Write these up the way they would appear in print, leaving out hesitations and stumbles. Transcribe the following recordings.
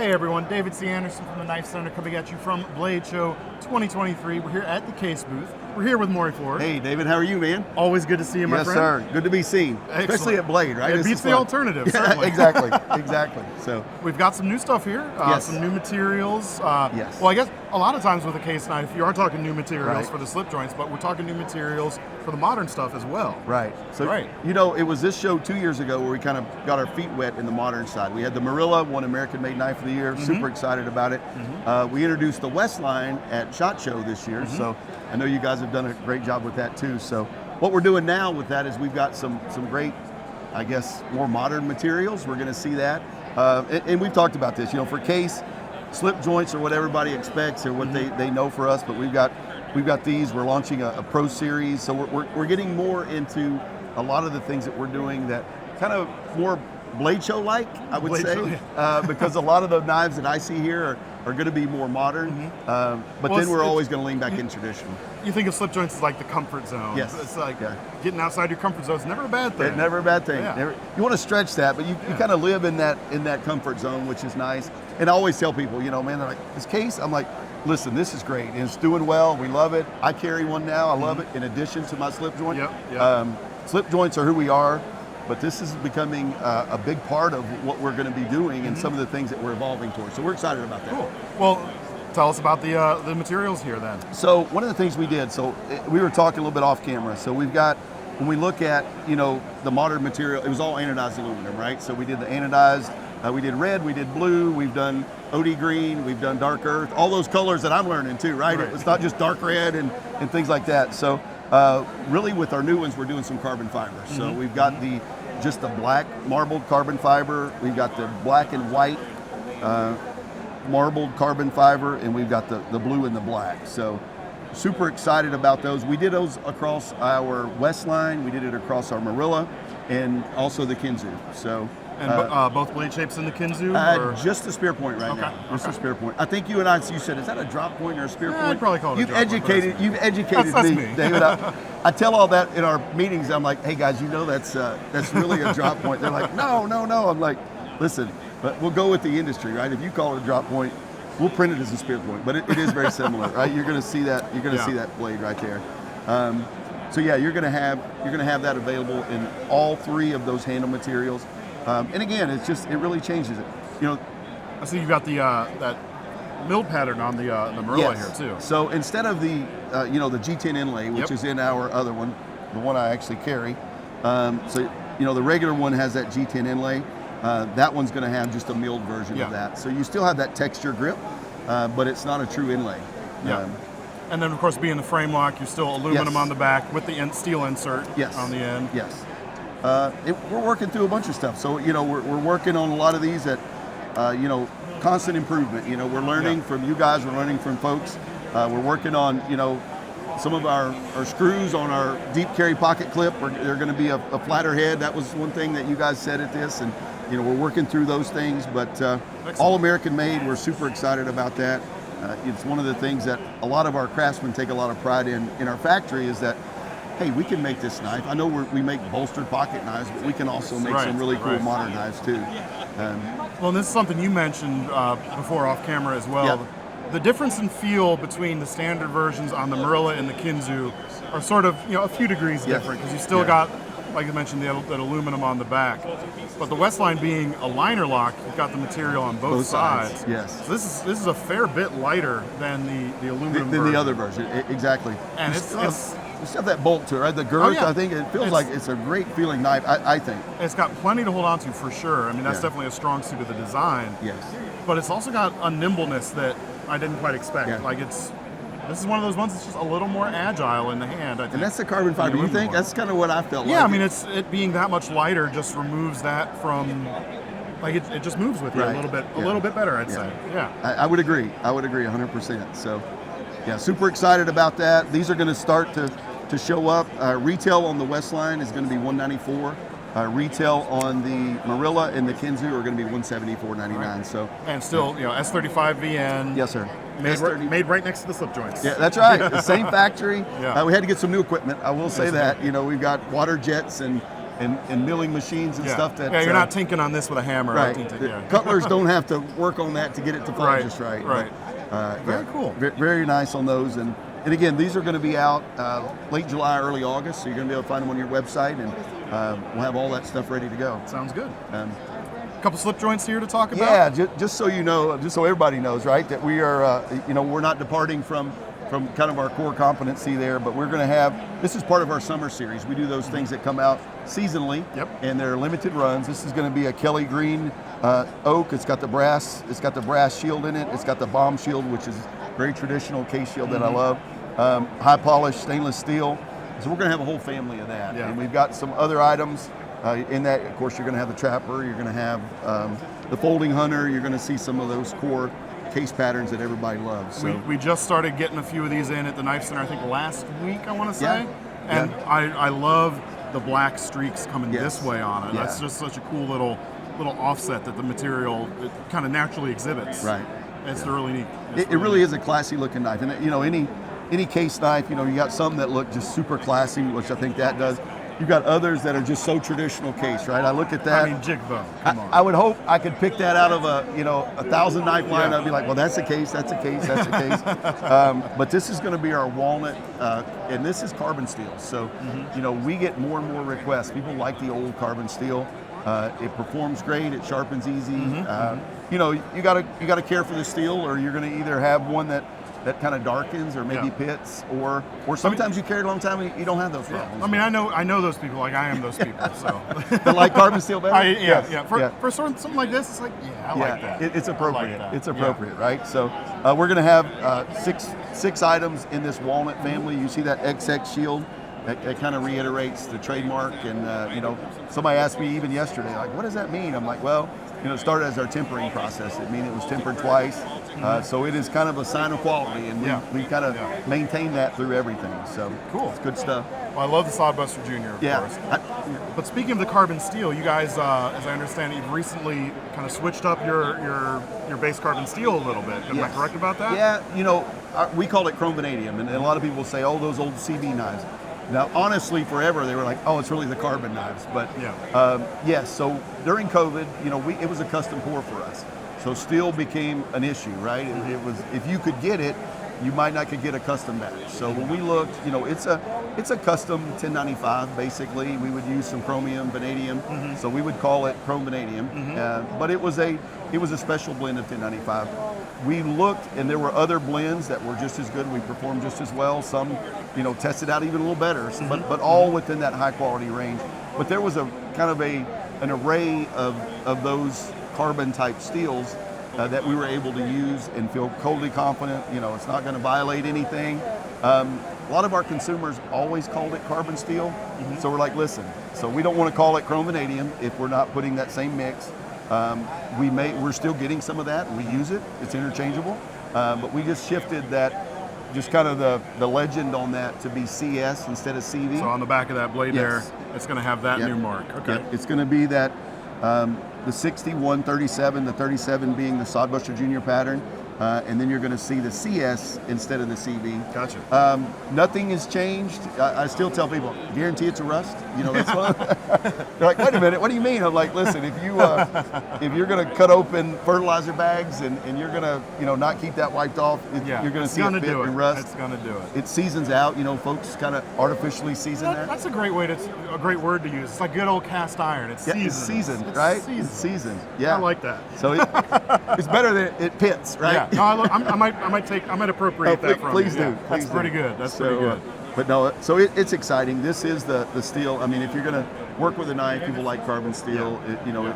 Hey everyone, David C. Anderson from the KnifeCenter coming at you from Blade Show 2023. We're here at the Case booth. We're here with Maury Ford. Hey David, how are you, man? Always good to see you, my friend. Yes, sir. Good to be seen, Excellent. especially at Blade, right? It beats the alternative, certainly. Exactly. So we've got some new stuff here, yes. some new materials. Yes. Well, I guess a lot of times with a case knife, you are talking new materials right. for the slip joints, but we're talking new materials for the modern stuff as well. Right. So, right. You know, it was this show 2 years ago where we kind of got our feet wet in the modern side. We had the Marilla, won American-made knife of the year. Super excited about it. We introduced the West line at SHOT Show this year, so I know you guys have done a great job with that too. So what we're doing now with that is we've got some great, I guess, more modern materials. We're going to see that, and we've talked about this. You know, for case, slip joints are what everybody expects or what they know for us, but we've got these. We're launching a Pro Series, so we're getting more into a lot of the things that we're doing that kind of more Blade Show-like, I would say, because a lot of the knives that I see here are going to be more modern, but well, then we're always going to lean back in tradition. You think of slip joints as like the comfort zone. Yes. It's like getting outside your comfort zone. It's never a bad thing. It's never a bad thing. Yeah. You want to stretch that, but you kind of live in that comfort zone, which is nice. And I always tell people, you know, man, they're like, this case? I'm like, listen, this is great. And it's doing well. We love it. I carry one now. I love it in addition to my slip joint. Slip joints are who we are. But this is becoming a big part of what we're going to be doing and some of the things that we're evolving towards. So we're excited about that. Cool. Well, tell us about the materials here then. So one of the things we did, we were talking a little bit off camera. So we've got, when we look at, you know, the modern material, it was all anodized aluminum, right? So we did the anodized, we did red, we did blue, we've done OD green, we've done dark earth, all those colors that I'm learning too, right? It's not just dark red and things like that. So really with our new ones, we're doing some carbon fiber. So we've got just the black marbled carbon fiber, we've got the black and white marbled carbon fiber, and we've got the blue and the black. So super excited about those. We did those across our West line, we did it across our Marilla, and also the Kinzu. So both blade shapes in the Kinzu? Just the spear point right now. Just the spear point. I think you and I, you said, is that a drop point or a spear point? I'd probably call it a drop point. You've educated that's me, me. David. I tell all that in our meetings. I'm like, hey guys, you know that's really a drop point. They're like, no. I'm like, listen, but we'll go with the industry, right? If you call it a drop point, we'll print it as a spear point. But it is very similar, right? You're going to see that. You're going to see that blade right there. So yeah, you're going to have that available in all three of those handle materials. And again, it really changes it. You know, I see you've got the that milled pattern on the Marilla here too. So instead of the the G10 inlay, which is in our other one, the one I actually carry, so you know the regular one has that G10 inlay. That one's going to have just a milled version of that. So you still have that texture grip, but it's not a true inlay. And then of course being the frame lock, you're still aluminum on the back with the steel insert on the end. Yes. We're working through a bunch of stuff. So, you know, we're working on a lot of these that, constant improvement. You know, we're learning from you guys, we're learning from folks. We're working on, some of our screws on our deep carry pocket clip. They're going to be a flatter head. That was one thing that you guys said at this. And, you know, we're working through those things. But all American made, we're super excited about that. It's one of the things that a lot of our craftsmen take a lot of pride in our factory is that, hey, we can make this knife. I know we make bolstered pocket knives, but we can also make some really cool modern knives too. Well, and this is something you mentioned before off camera as well. The difference in feel between the standard versions on the Marilla and the Kinzu are sort of a few degrees different because you still got, like you mentioned, that aluminum on the back. But the Westline being a liner lock, you've got the material on both sides. Yes. So this is a fair bit lighter than the aluminum than the other version. Exactly. And it's you still have that bolt to it, right? The girth, I think it feels like it's a great feeling knife, I think. It's got plenty to hold on to for sure. I mean, that's definitely a strong suit of the design. Yes. But it's also got a nimbleness that I didn't quite expect. Like this is one of those ones that's just a little more agile in the hand, I think. And that's the carbon fiber. You think? That's kind of what I felt like. Yeah, I mean, it being that much lighter just removes that from, like it just moves with you a little bit better, I'd say. Yeah. I would agree. I would agree 100%. So, yeah, super excited about that. These are going to start to show up. Retail on the West line is going to be $194. Retail on the Marilla and the Kinzu are going to be $174.99. Right. So and still, S35 VN. Yes, sir. Made right next to the slip joints. Yeah, that's right. The same factory. We had to get some new equipment. I will say that. We've got water jets and and milling machines and stuff that. Yeah, you're not tinking on this with a hammer. Right. Yeah. Cutlers don't have to work on that to get it to fall just right. Right. But, very cool. Very nice on those. And again, these are going to be out late July, early August, so you're going to be able to find them on your website, and we'll have all that stuff ready to go. Sounds good. A couple slip joints here to talk about? Yeah, just so you know, just so everybody knows, right, that we are, we're not departing from kind of our core competency there, but we're going to have, this is part of our summer series. We do those things that come out seasonally, and they're limited runs. This is going to be a Kelly Green oak. It's got the brass shield in it. It's got the bomb shield, which is very traditional case shield that I love. High polished stainless steel. So we're going to have a whole family of that. And we've got some other items in that. Of course, you're going to have the trapper. You're going to have the folding hunter. You're going to see some of those core case patterns that everybody loves. So we just started getting a few of these in at the KnifeCenter, I think last week, I want to say. And I love the black streaks coming this way on it. That's just such a cool little offset that the material kind of naturally exhibits. Right. It's really neat. It really is a classy looking knife. And any case knife, you got some that look just super classy, which I think that does. You've got others that are just so traditional case, right? I look at that. I mean, jig bone. Come on. I would hope I could pick that out of a 1,000 knife line. I'd be like, well, that's a case, that's a case, that's a case. But this is going to be our walnut, and this is carbon steel. So, we get more and more requests. People like the old carbon steel. It performs great. It sharpens easy. You gotta care for the steel, or you're going to either have one that kind of darkens or maybe pits, or sometimes you carry it a long time and you don't have those problems. I mean, I know those people, like I am those people. So they like carbon steel better. For something like this, it's like I like that. It's appropriate. Like it's appropriate, right? So we're going to have six items in this walnut family. You see that XX shield. That kind of reiterates the trademark, and somebody asked me even yesterday, like, what does that mean? I'm like, well, it started as our tempering process. It means it was tempered twice, so it is kind of a sign of quality, and we kind of maintain that through everything. So cool, it's good stuff. Well, I love the Sodbuster Junior, of course. But speaking of the carbon steel, you guys, as I understand it, you've recently kind of switched up your base carbon steel a little bit. Am I correct about that? Yeah, we call it chrome vanadium, and a lot of people say, oh, those old CB knives. Now, honestly, forever they were like, "Oh, it's really the carbon knives." But yes. So during COVID, it was a custom pour for us. So steel became an issue, right? It was, if you could get it, you might not could get a custom batch. So when we looked, it's a custom 1095 basically. We would use some chromium, vanadium. So we would call it chrome vanadium. But it was a special blend of 1095. We looked, and there were other blends that were just as good. We performed just as well. Some, tested out even a little better, but all within that high quality range. But there was a kind of an array of those carbon type steels that we were able to use and feel totally confident. It's not going to violate anything. A lot of our consumers always called it carbon steel, so we're like, listen. So we don't want to call it chrome vanadium if we're not putting that same mix. We're still getting some of that. We use it. It's interchangeable, but we just shifted that. Just kind of the legend on that to be CS instead of CV. So on the back of that blade there, it's going to have that new mark. Okay. Yep. It's going to be that the 6137, the 37 being the Sodbuster Junior pattern, and then you're going to see the CS instead of the CV. Gotcha. Nothing has changed. I still tell people, guarantee it's a rust. That's what they're like, wait a minute, what do you mean? I'm like, listen, if you're going to cut open fertilizer bags and you're going to not keep that wiped off, you're going to see it fit and rust. It's going to do it. It seasons out. Folks kind of artificially season there. That's a great word to use. It's like good old cast iron. It's seasoned. It's seasoned, right? It's seasoned. Yeah, I like that. So it's better than it pits, right? Yeah. No, I might appropriate that from please you. Do. That's pretty good. That's pretty good. But no, so it's exciting. This is the steel. I mean, if you're going to work with a knife, people like carbon steel.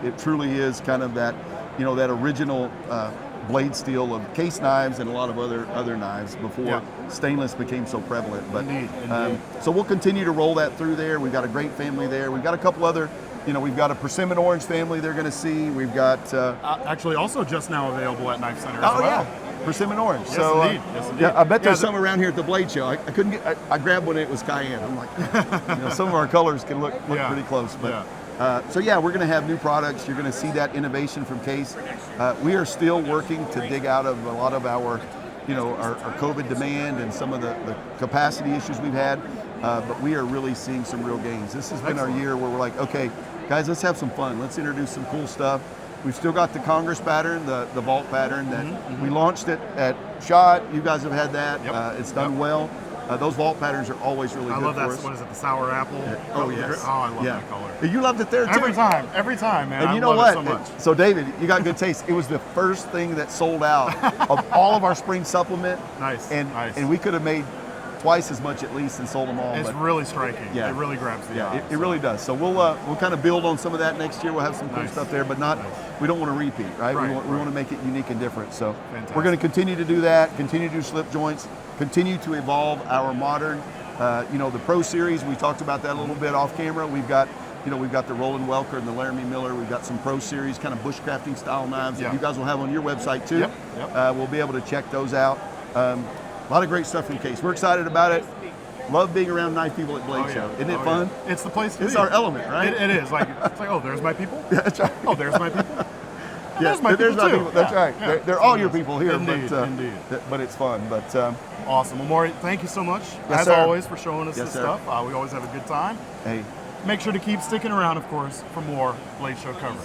It truly is kind of that, that original blade steel of case knives and a lot of other knives before stainless became so prevalent. But Indeed. So we'll continue to roll that through there. We've got a great family there. We've got a couple other. We've got a persimmon orange family they're going to see. We've got actually also just now available at KnifeCenter as well. Yeah, persimmon orange. Yes, so indeed. Yes, indeed. Yeah, I bet there's some around here at the blade show. I couldn't get. I grabbed one and it was cayenne. I'm like, some of our colors can look pretty close. But so we're going to have new products. You're going to see that innovation from Case. We are still working to dig out of a lot of our our COVID demand and some of the capacity issues we've had. But we are really seeing some real gains. This has been our year where we're like, okay, guys, let's have some fun. Let's introduce some cool stuff. We've still got the Congress pattern, the vault pattern that we launched it at SHOT. You guys have had that. Yep. It's done well. Those vault patterns are always really good for us. I love that. What is it? The sour apple? Oh, yes. Oh, I love that color. You loved it there, too. Every time, man. And you know what? So, David, you got good taste. It was the first thing that sold out of all of our spring supplement. Nice. And we could have made twice as much at least and sold them all. It's really striking. Yeah. It really grabs the eye. It really does. So we'll kind of build on some of that next year. We'll have some cool stuff there, but we don't want to repeat, right? We want to make it unique and different. So we're going to continue to do that, continue to do slip joints, continue to evolve our modern, the Pro Series. We talked about that a little bit off camera. We've got the Roland Welker and the Laramie Miller. We've got some Pro Series kind of bushcrafting style knives that you guys will have on your website too. Yep. We'll be able to check those out. A lot of great stuff from Case. We're excited about it. Love being around knife people at Blade Show. Isn't it fun? Yeah. It's the place to be. It's our element, right? It is. It's like, oh, there's my people? Yeah, that's right. Oh, there's my people? Yes, there's my people. That's right. Yeah. They're all your people here. Indeed, indeed. But it's fun. But awesome. Well, Maury, thank you so much, as sir. always, for showing us Yes, this sir. stuff. We always have a good time. Hey. Make sure to keep sticking around, of course, for more Blade Show coverage.